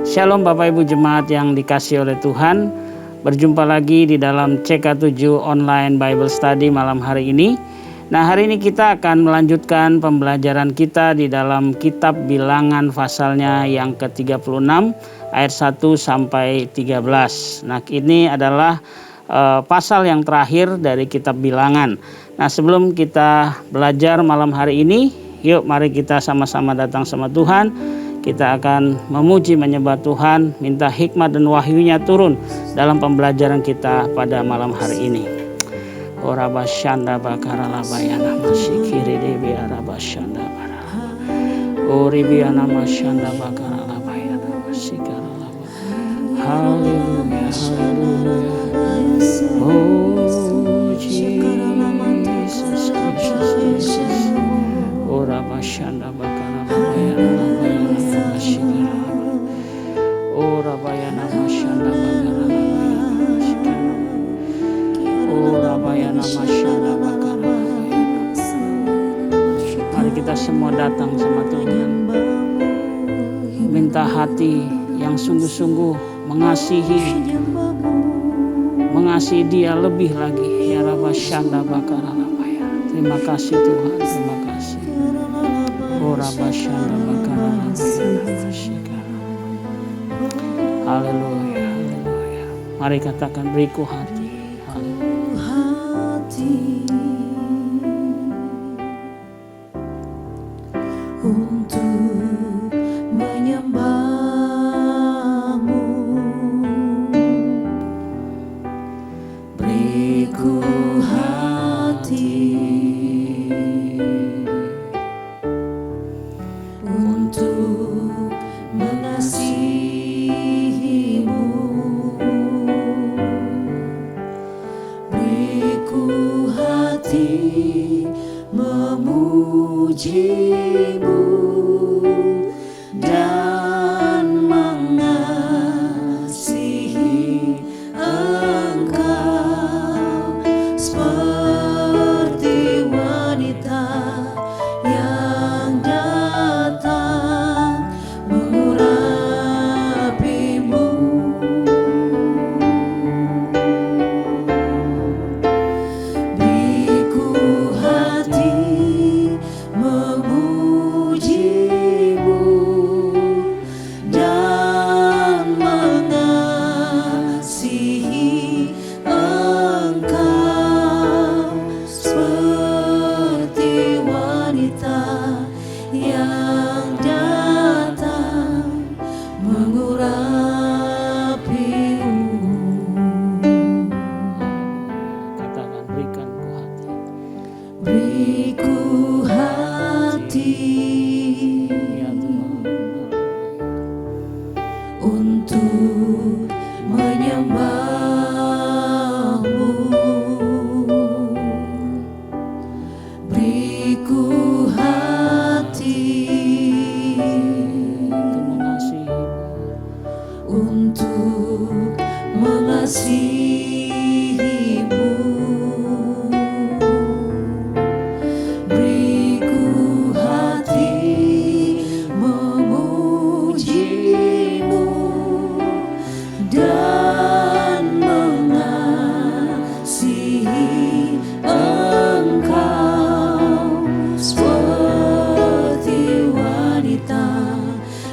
Shalom Bapak Ibu Jemaat yang dikasihi oleh Tuhan. Berjumpa lagi di dalam CK7 Online Bible Study malam hari ini. Nah, hari ini kita akan melanjutkan pembelajaran kita di dalam kitab Bilangan pasalnya yang ke-36 ayat 1 sampai 13. Nah, ini adalah pasal yang terakhir dari kitab Bilangan. Nah, sebelum kita belajar malam hari ini, yuk mari kita sama-sama datang sama Tuhan. Kita akan memuji menyembah Tuhan, minta hikmat dan wahyunya turun dalam pembelajaran kita pada malam hari ini. Ora basyanda bakara labayana masikiri debi arabasyanda bara. Ori biana masyanda bakara labayana masikara labayana. Haleluya, haleluya. Oh Jesus, Jesus. Ora basyanda bakara labayana. Ora bayana masyanda bakara labayana. Ora bayana masyanda bakara labayana. Mari kita semua datang sama Tuhan, minta hati yang sungguh-sungguh mengasihi Dia lebih lagi. Ya Rabba syanda bakara labayana. Terima kasih Tuhan, terima kasih. Ora basyanda bakara labayana. Haleluya, haleluya. Mari katakan, beriku hati. Hati untuk menyembahmu. Beriku hati untuk mengasihi. Memujimu dan mengasihi Engkau seperti wanita yang datang mengurapimu. Beriku hati untuk menyembahmu. Beriku hati untuk mengasihimu.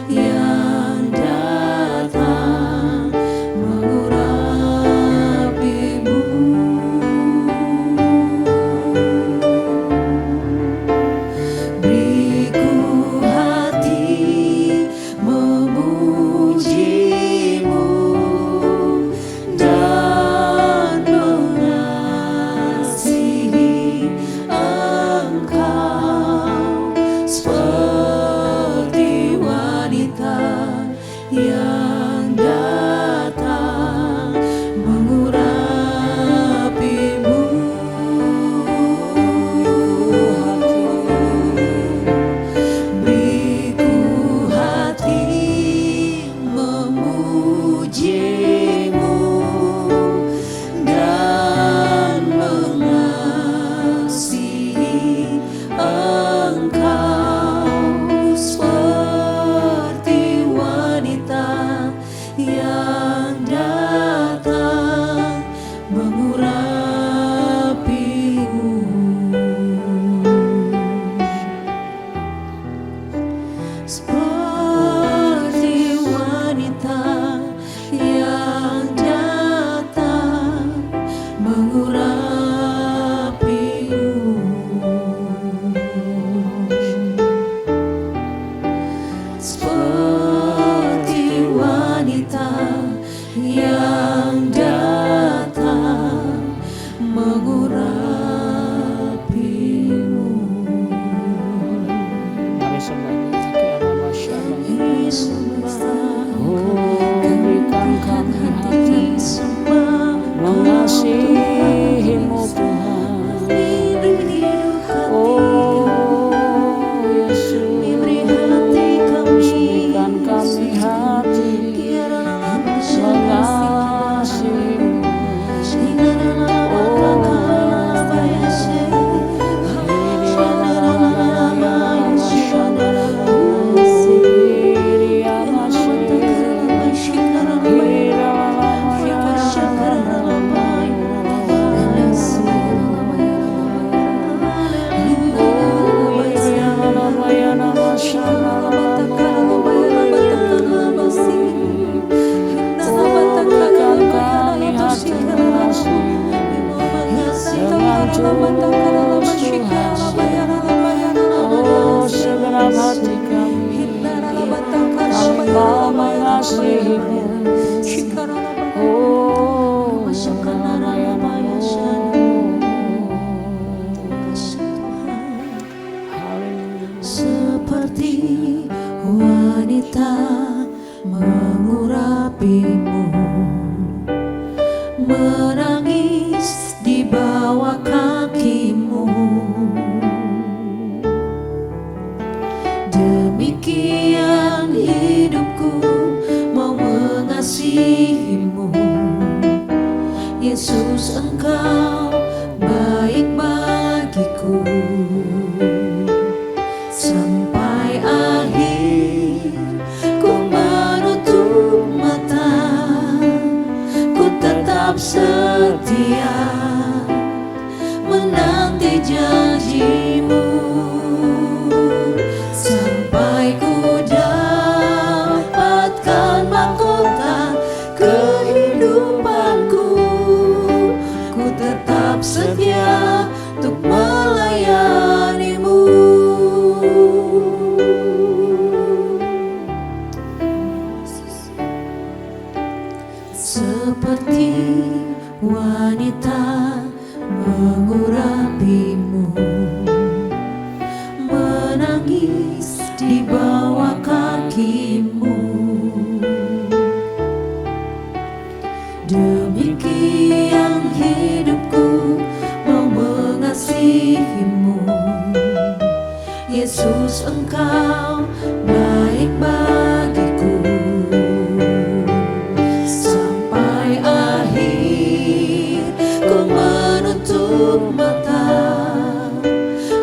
Yang datang mengurapimu. seperti wanita yang datang mengurapimu. Mari berikan kami hati mengasihimu Tuhan. Yesus, berikan kami hati mengasihimu. Segenap hati kami mau mengasihimu. Seperti wanita mengurapimu, menangis di bawah kakimu. Demikian hidupku mau mengasihimu. Yesus, Engkau baik bagiku. Sampai akhir ku menutup mata, ku tetap setia menanti janjimu. Sampai ku dapatkan mahkota kehidupanku, ku tetap setia untuk melayanimu. Seperti wanita mengurapimu, menangis di bawah kakimu. Demikian hidupku mau mengasihimu. Yesus, Engkau baik bagiku. Sampai akhir ku menutup mata,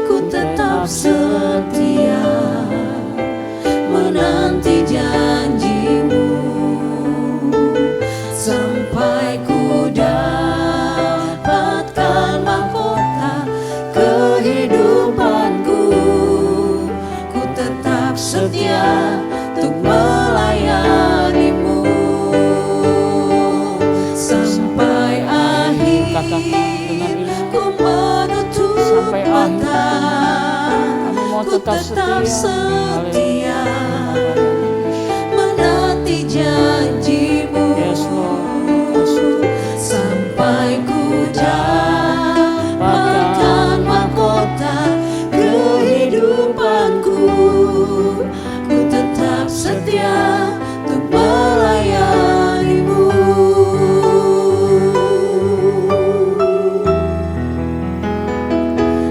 ku tetap setia menanti janjimu. Sampai ku dapatkan mahkota kehidupanku, ku tetap setia untuk melayanimu. Sampai akhir ku menutup mata, ku tetap setia menanti janjimu. Sampai ku dapatkan mahkota kehidupanku, ku tetap setia untuk melayanimu.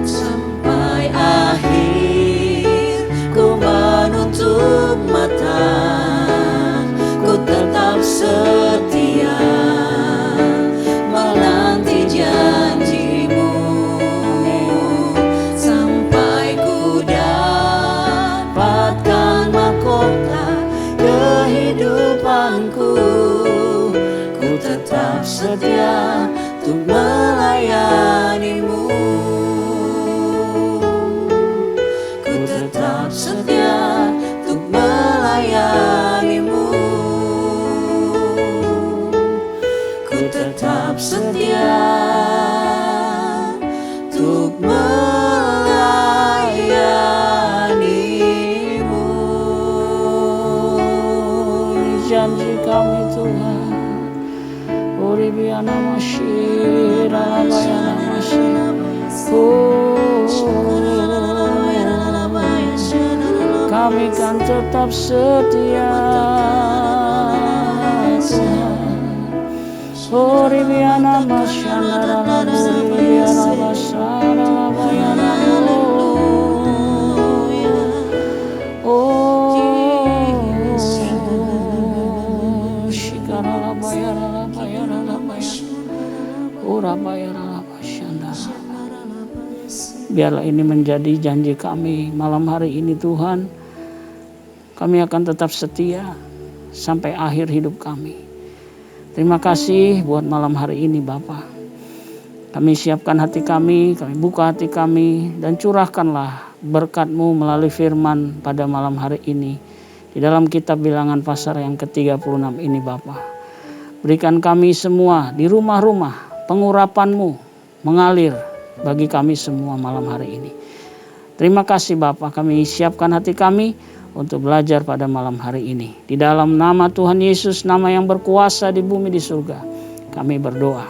Sampai akhir ku menutup mata, ku tetap setia menanti janjimu. Sampai ku dapatkan mahkota kehidupanku, ku tetap setia untuk melayanimu. Ku tetap setia untuk melayanimu. Ku tetap setia untuk melayanimu. janji kami Tuhan. Uribiana masih, Rabayana masih. Kami kan tetap setia Tuhan. Uribiana masyana, Uribiana masyana, Rabayana. Biarlah ini menjadi janji kami malam hari ini Tuhan. Kami akan tetap setia sampai akhir hidup kami. Terima kasih buat malam hari ini Bapa. Kami siapkan hati kami buka hati kami, dan curahkanlah berkat-Mu melalui firman pada malam hari ini. Di dalam kitab Bilangan pasal yang ke-36 ini Bapa. Berikan kami semua di rumah-rumah pengurapan-Mu mengalir bagi kami semua malam hari ini. Terima kasih Bapa, kami siapkan hati kami untuk belajar pada malam hari ini. Di dalam nama Tuhan Yesus, nama yang berkuasa di bumi di surga, kami berdoa.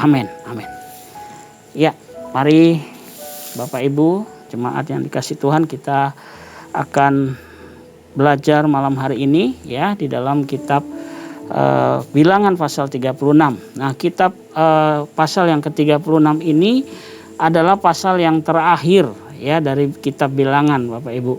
Amin. Amin. Ya, mari Bapak Ibu, jemaat yang dikasih Tuhan, kita akan belajar malam hari ini ya di dalam kitab Bilangan pasal 36. Nah, kitab pasal yang ke-36 ini adalah pasal yang terakhir ya dari kitab Bilangan Bapak Ibu.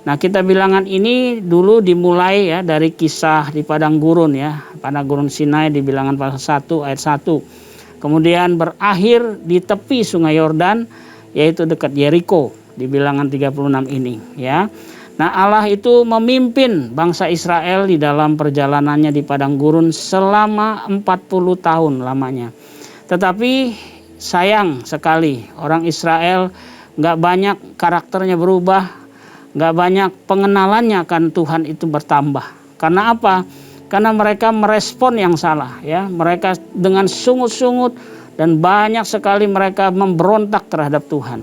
Nah, kitab Bilangan ini dulu dimulai ya dari kisah di padang gurun ya, padang gurun Sinai di Bilangan pasal 1 ayat 1. Kemudian berakhir di tepi Sungai Yordan, yaitu dekat Yeriko di Bilangan 36 ini ya. Nah, Allah itu memimpin bangsa Israel di dalam perjalanannya di padang gurun selama 40 tahun lamanya. Tetapi sayang sekali orang Israel gak banyak karakternya berubah, gak banyak pengenalannya akan Tuhan itu bertambah. Karena apa? Karena mereka merespon yang salah ya. Mereka dengan sungut-sungut dan banyak sekali mereka memberontak terhadap Tuhan.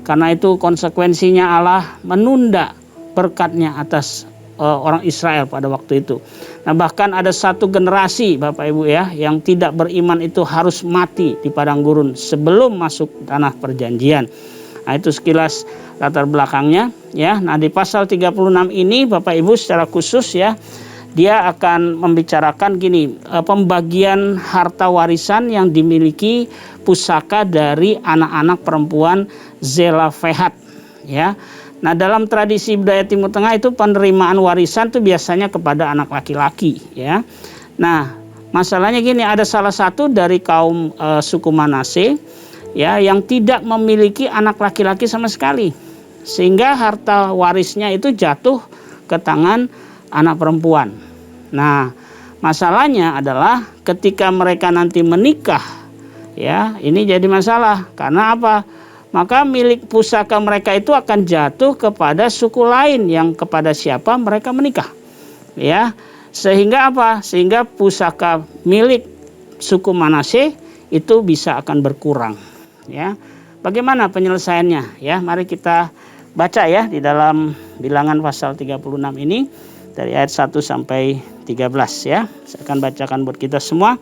Karena itu konsekuensinya Allah menunda berkatnya atas orang Israel pada waktu itu. Nah, bahkan ada satu generasi Bapak Ibu ya yang tidak beriman itu harus mati di padang gurun sebelum masuk tanah perjanjian. Nah, itu sekilas latar belakangnya ya. Nah, di pasal 36 ini Bapak Ibu secara khusus ya, dia akan membicarakan gini, pembagian harta warisan yang dimiliki pusaka dari anak-anak perempuan Zelafehat ya. Nah, dalam tradisi budaya Timur Tengah itu penerimaan warisan itu biasanya kepada anak laki-laki ya. Nah, masalahnya gini, ada salah satu dari kaum suku Manase ya yang tidak memiliki anak laki-laki sama sekali. Sehingga harta warisnya itu jatuh ke tangan anak perempuan. Nah, masalahnya adalah ketika mereka nanti menikah ya, ini jadi masalah. Karena apa? Maka milik pusaka mereka itu akan jatuh kepada suku lain yang kepada siapa mereka menikah. Ya. Sehingga apa? Sehingga pusaka milik suku Manase itu bisa akan berkurang, ya. Bagaimana penyelesaiannya? Ya, mari kita baca ya di dalam Bilangan pasal 36 ini dari ayat 1 sampai 13 ya. Saya akan bacakan buat kita semua.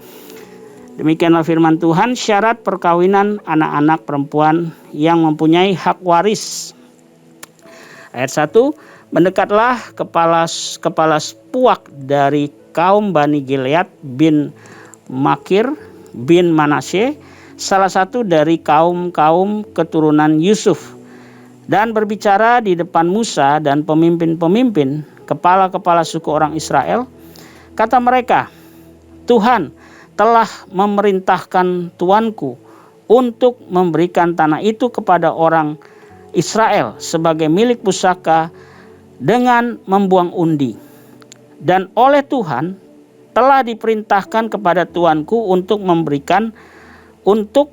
Demikianlah firman Tuhan, syarat perkawinan anak-anak perempuan yang mempunyai hak waris. Ayat 1, mendekatlah kepala puak dari kaum Bani Gilead bin Makir bin Manasye, salah satu dari kaum-kaum keturunan Yusuf, dan berbicara di depan Musa dan pemimpin-pemimpin, kepala-kepala suku orang Israel. Kata mereka, Tuhan telah memerintahkan tuanku untuk memberikan tanah itu kepada orang Israel sebagai milik pusaka dengan membuang undi. Dan oleh Tuhan telah diperintahkan kepada tuanku untuk memberikan untuk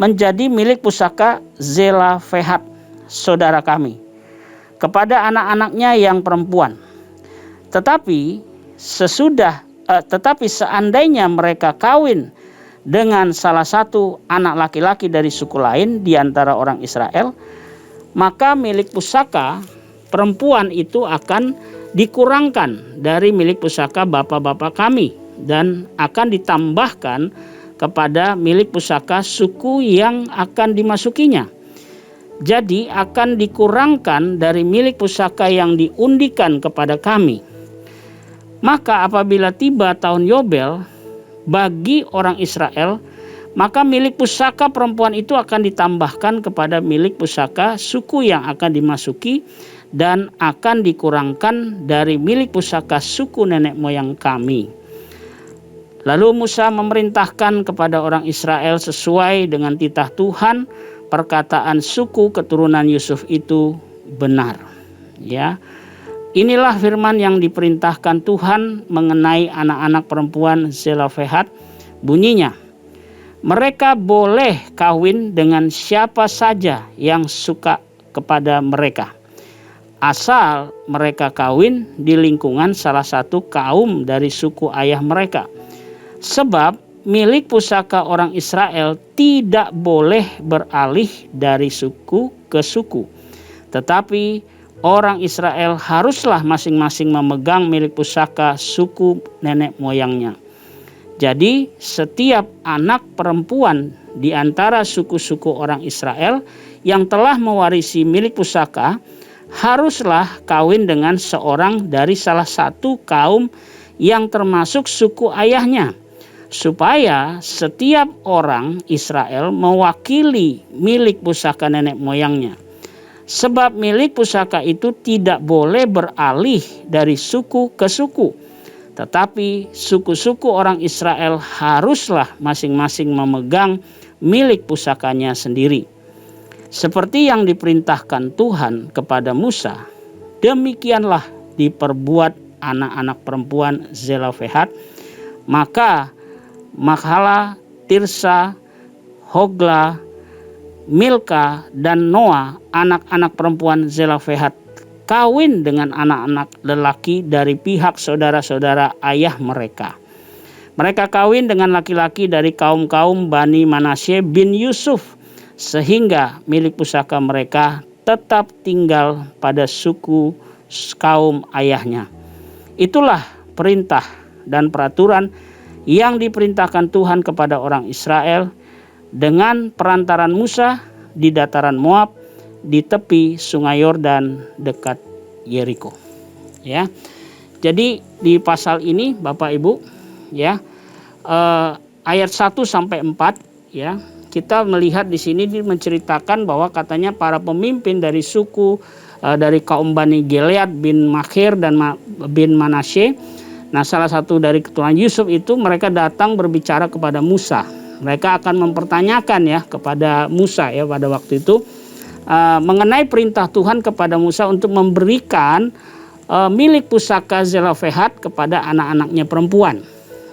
menjadi milik pusaka Zelafehat, saudara kami, kepada anak-anaknya yang perempuan. Tetapi seandainya mereka kawin dengan salah satu anak laki-laki dari suku lain di antara orang Israel, maka milik pusaka perempuan itu akan dikurangkan dari milik pusaka bapak-bapak kami dan akan ditambahkan kepada milik pusaka suku yang akan dimasukinya. Jadi akan dikurangkan dari milik pusaka yang diundikan kepada kami. Maka apabila tiba tahun Yobel bagi orang Israel, maka milik pusaka perempuan itu akan ditambahkan kepada milik pusaka suku yang akan dimasuki dan akan dikurangkan dari milik pusaka suku nenek moyang kami. Lalu Musa memerintahkan kepada orang Israel sesuai dengan titah Tuhan, perkataan suku keturunan Yusuf itu benar. Ya. Inilah firman yang diperintahkan Tuhan mengenai anak-anak perempuan Zelofehad. Bunyinya, mereka boleh kawin dengan siapa saja yang suka kepada mereka, asal mereka kawin di lingkungan salah satu kaum dari suku ayah mereka. Sebab milik pusaka orang Israel tidak boleh beralih dari suku ke suku, tetapi orang Israel haruslah masing-masing memegang milik pusaka suku nenek moyangnya. Jadi setiap anak perempuan di antara suku-suku orang Israel yang telah mewarisi milik pusaka haruslah kawin dengan seorang dari salah satu kaum yang termasuk suku ayahnya, supaya setiap orang Israel mewakili milik pusaka nenek moyangnya. Sebab milik pusaka itu tidak boleh beralih dari suku ke suku, tetapi suku-suku orang Israel haruslah masing-masing memegang milik pusakanya sendiri. Seperti yang diperintahkan Tuhan kepada Musa, demikianlah diperbuat anak-anak perempuan Zelofehad. Maka Mahla, Tirsa, Hogla, Milka, dan Noa, anak-anak perempuan Zelofehad, kawin dengan anak-anak lelaki dari pihak saudara-saudara ayah mereka. Mereka kawin dengan laki-laki dari kaum-kaum Bani Manasye bin Yusuf, sehingga milik pusaka mereka tetap tinggal pada suku kaum ayahnya. Itulah perintah dan peraturan yang diperintahkan Tuhan kepada orang Israel dengan perantaran Musa di dataran Moab di tepi sungai Yordan dekat Yeriko. Ya. Jadi di pasal ini Bapak Ibu, ya, ayat 1 sampai 4, ya, kita melihat di sini menceritakan bahwa katanya para pemimpin dari suku dari kaum Bani Gilead bin Makhir dan bin Manasye. Nah, salah satu dari keturunan Yusuf itu mereka datang berbicara kepada Musa. Mereka akan mempertanyakan ya kepada Musa ya pada waktu itu mengenai perintah Tuhan kepada Musa untuk memberikan milik pusaka Zelofehad kepada anak-anaknya perempuan.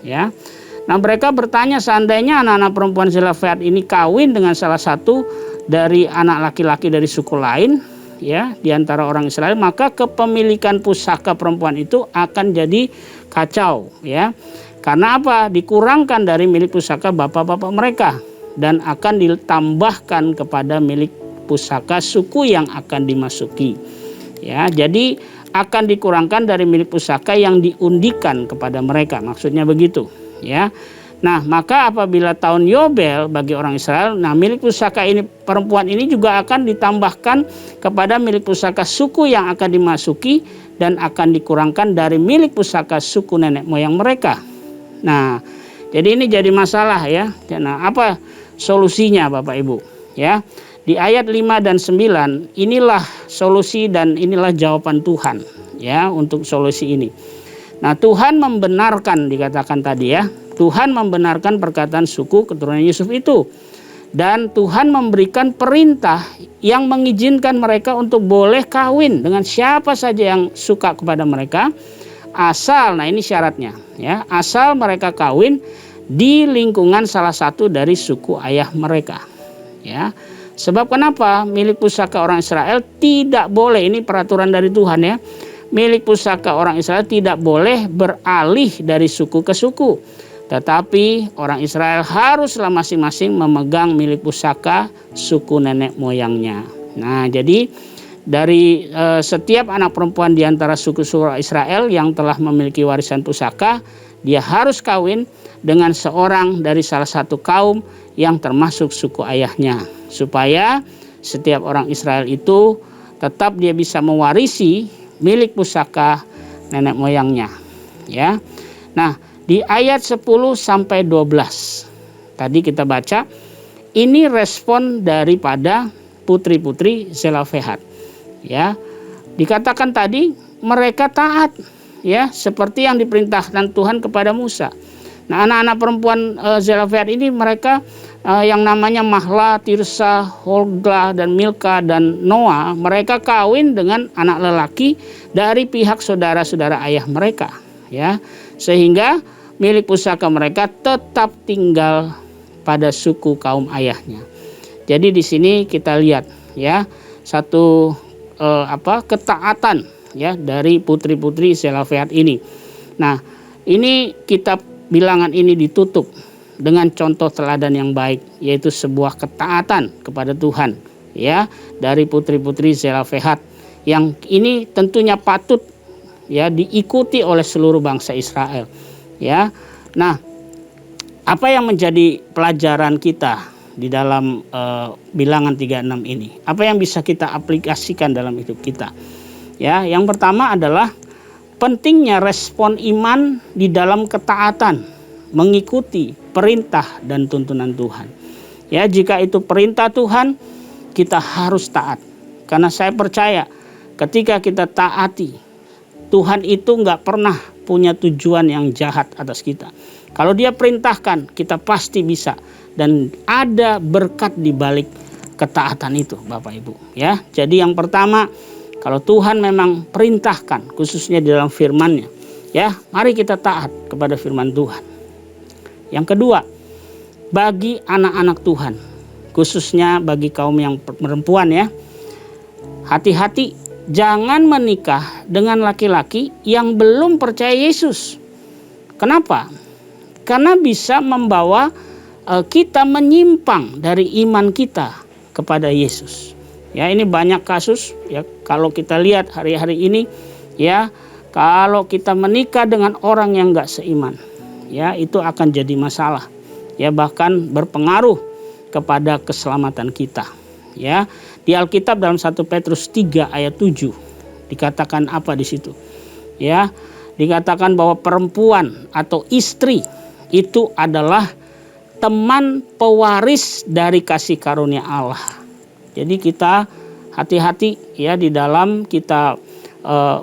Ya. Nah, mereka bertanya seandainya anak-anak perempuan Zelofehad ini kawin dengan salah satu dari anak laki-laki dari suku lain, ya, di antara orang Israel, maka kepemilikan pusaka perempuan itu akan jadi kacau, ya. Karena apa? Dikurangkan dari milik pusaka bapak-bapak mereka dan akan ditambahkan kepada milik pusaka suku yang akan dimasuki. Ya, jadi akan dikurangkan dari milik pusaka yang diundikan kepada mereka. Maksudnya begitu, ya. Nah, maka apabila tahun Yobel bagi orang Israel, nah milik pusaka ini perempuan ini juga akan ditambahkan kepada milik pusaka suku yang akan dimasuki dan akan dikurangkan dari milik pusaka suku nenek moyang mereka. Nah, jadi ini jadi masalah ya. Nah, apa solusinya Bapak Ibu? Ya. Di ayat 5 dan 9 inilah solusi dan inilah jawaban Tuhan ya untuk solusi ini. Nah, Tuhan membenarkan dikatakan tadi ya. Tuhan membenarkan perkataan suku keturunan Yusuf itu. Dan Tuhan memberikan perintah yang mengizinkan mereka untuk boleh kawin dengan siapa saja yang suka kepada mereka. Asal, nah ini syaratnya ya, asal mereka kawin di lingkungan salah satu dari suku ayah mereka. Ya. Sebab kenapa? Milik pusaka orang Israel tidak boleh, ini peraturan dari Tuhan ya. Milik pusaka orang Israel tidak boleh beralih dari suku ke suku. Tetapi orang Israel haruslah masing-masing memegang milik pusaka suku nenek moyangnya. Nah, jadi dari setiap anak perempuan di antara suku-suku Israel yang telah memiliki warisan pusaka, dia harus kawin dengan seorang dari salah satu kaum yang termasuk suku ayahnya, supaya setiap orang Israel itu tetap dia bisa mewarisi milik pusaka nenek moyangnya, ya. Nah, di ayat 10 sampai 12 tadi kita baca, ini respon daripada putri-putri Zelofehad. Ya, dikatakan tadi mereka taat, ya, seperti yang diperintahkan Tuhan kepada Musa. Nah, anak-anak perempuan Zelofehad ini mereka yang namanya Mahla, Tirsa, Hogla, dan Milka dan Noah, mereka kawin dengan anak lelaki dari pihak saudara-saudara ayah mereka, ya, sehingga milik pusaka mereka tetap tinggal pada suku kaum ayahnya. Jadi di sini kita lihat, ya, satu ketaatan, ya, dari putri-putri Zelofehad ini. Nah, ini kitab Bilangan ini ditutup dengan contoh teladan yang baik, yaitu sebuah ketaatan kepada Tuhan, ya, dari putri-putri Zelofehad yang ini tentunya patut, ya, diikuti oleh seluruh bangsa Israel, ya. Nah, apa yang menjadi pelajaran kita di dalam Bilangan 36 ini? Apa yang bisa kita aplikasikan dalam hidup kita? Ya, yang pertama adalah pentingnya respon iman di dalam ketaatan, mengikuti perintah dan tuntunan Tuhan. Ya, jika itu perintah Tuhan, kita harus taat. Karena saya percaya ketika kita taati, Tuhan itu nggak pernah punya tujuan yang jahat atas kita. Kalau dia perintahkan, kita pasti bisa. Dan ada berkat di balik ketaatan itu, Bapak Ibu. Ya, jadi yang pertama, kalau Tuhan memang perintahkan, khususnya di dalam firman-Nya, ya, mari kita taat kepada firman Tuhan. Yang kedua, bagi anak-anak Tuhan, khususnya bagi kaum yang perempuan, ya, hati-hati jangan menikah dengan laki-laki yang belum percaya Yesus. Kenapa? Karena bisa membawa kita menyimpang dari iman kita kepada Yesus. Ya, ini banyak kasus, ya, kalau kita lihat hari-hari ini, ya, kalau kita menikah dengan orang yang enggak seiman, ya, itu akan jadi masalah, ya, bahkan berpengaruh kepada keselamatan kita, ya. Di Alkitab dalam 1 Petrus 3 ayat 7 dikatakan apa di situ? Ya, dikatakan bahwa perempuan atau istri itu adalah teman pewaris dari kasih karunia Allah. Jadi kita hati-hati, ya, di dalam kita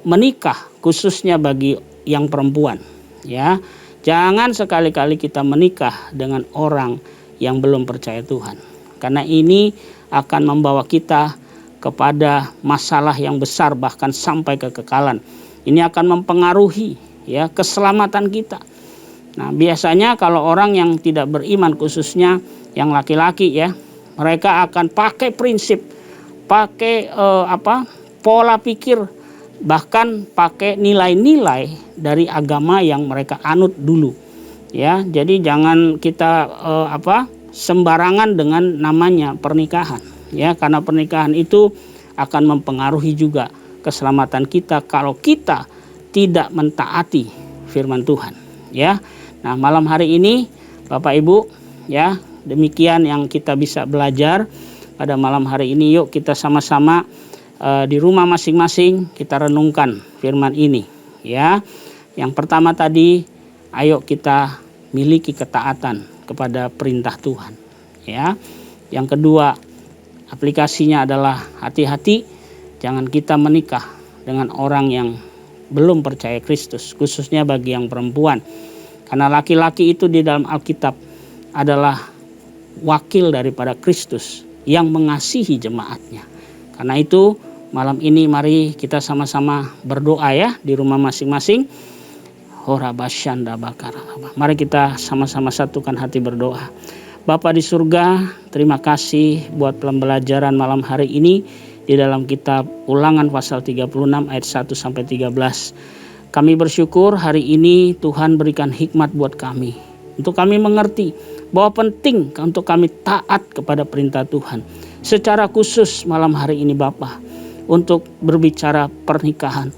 menikah, khususnya bagi yang perempuan, ya. Jangan sekali-kali kita menikah dengan orang yang belum percaya Tuhan. Karena ini akan membawa kita kepada masalah yang besar, bahkan sampai kekekalan. Ini akan mempengaruhi, ya, keselamatan kita. Nah, biasanya kalau orang yang tidak beriman, khususnya yang laki-laki, ya, mereka akan pakai prinsip, pakai pola pikir, bahkan pakai nilai-nilai dari agama yang mereka anut dulu, ya. Jadi jangan kita sembarangan dengan namanya pernikahan, ya, karena pernikahan itu akan mempengaruhi juga keselamatan kita kalau kita tidak mentaati firman Tuhan, ya. Nah, malam hari ini Bapak Ibu, ya, demikian yang kita bisa belajar pada malam hari ini. Yuk kita sama-sama di rumah masing-masing kita renungkan firman ini, ya. Yang pertama tadi, ayo kita miliki ketaatan kepada perintah Tuhan, ya. Yang kedua, aplikasinya adalah hati-hati jangan kita menikah dengan orang yang belum percaya Kristus, khususnya bagi yang perempuan. Karena laki-laki itu di dalam Alkitab adalah wakil daripada Kristus yang mengasihi jemaatnya. Karena itu malam ini mari kita sama-sama berdoa, ya, di rumah masing-masing. Mari kita sama-sama satukan hati berdoa. Bapa di surga, terima kasih buat pembelajaran malam hari ini di dalam kitab Ulangan pasal 36 ayat 1 sampai 13. Kami bersyukur hari ini Tuhan berikan hikmat buat kami, untuk kami mengerti bahwa penting untuk kami taat kepada perintah Tuhan. Secara khusus malam hari ini Bapa, untuk berbicara pernikahan.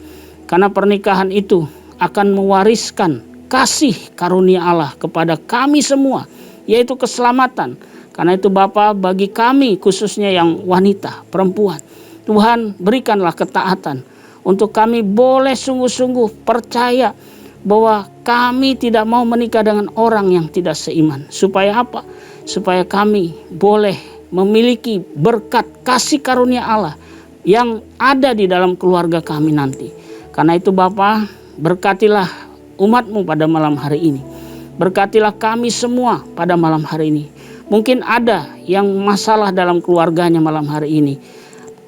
Karena pernikahan itu akan mewariskan kasih karunia Allah kepada kami semua, yaitu keselamatan. Karena itu Bapa, bagi kami khususnya yang wanita, perempuan, Tuhan berikanlah ketaatan untuk kami boleh sungguh-sungguh percaya bahwa kami tidak mau menikah dengan orang yang tidak seiman. Supaya apa? Supaya kami boleh memiliki berkat kasih karunia Allah yang ada di dalam keluarga kami nanti. Karena itu Bapa, berkatilah umat-Mu pada malam hari ini. Berkatilah kami semua pada malam hari ini. Mungkin ada yang masalah dalam keluarganya malam hari ini.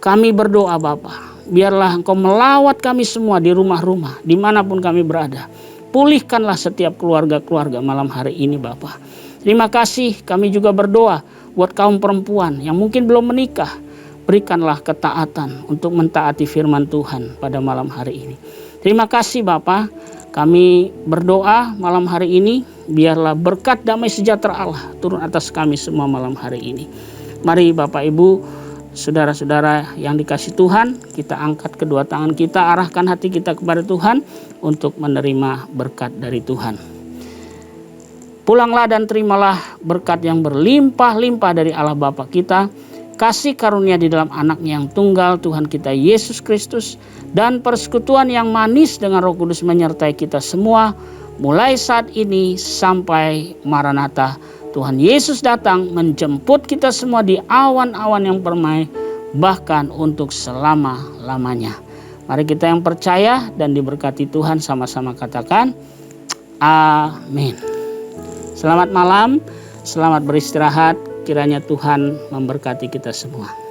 Kami berdoa Bapa, biarlah Engkau melawat kami semua di rumah-rumah, dimanapun kami berada. Pulihkanlah setiap keluarga-keluarga malam hari ini Bapa. Terima kasih, kami juga berdoa buat kaum perempuan yang mungkin belum menikah. Berikanlah ketaatan untuk mentaati firman Tuhan pada malam hari ini. Terima kasih Bapa, kami berdoa malam hari ini, biarlah berkat damai sejahtera Allah turun atas kami semua malam hari ini. Mari Bapak Ibu, saudara-saudara yang dikasih Tuhan, kita angkat kedua tangan kita, arahkan hati kita kepada Tuhan untuk menerima berkat dari Tuhan. Pulanglah dan terimalah berkat yang berlimpah-limpah dari Allah Bapa kita, kasih karunia di dalam Anaknya yang tunggal Tuhan kita Yesus Kristus, dan persekutuan yang manis dengan Roh Kudus menyertai kita semua, mulai saat ini sampai Maranatha. Tuhan Yesus datang menjemput kita semua di awan-awan yang permai, bahkan untuk selama-lamanya. Mari kita yang percaya dan diberkati Tuhan sama-sama katakan amin. Selamat malam, selamat beristirahat. Kiranya Tuhan memberkati kita semua.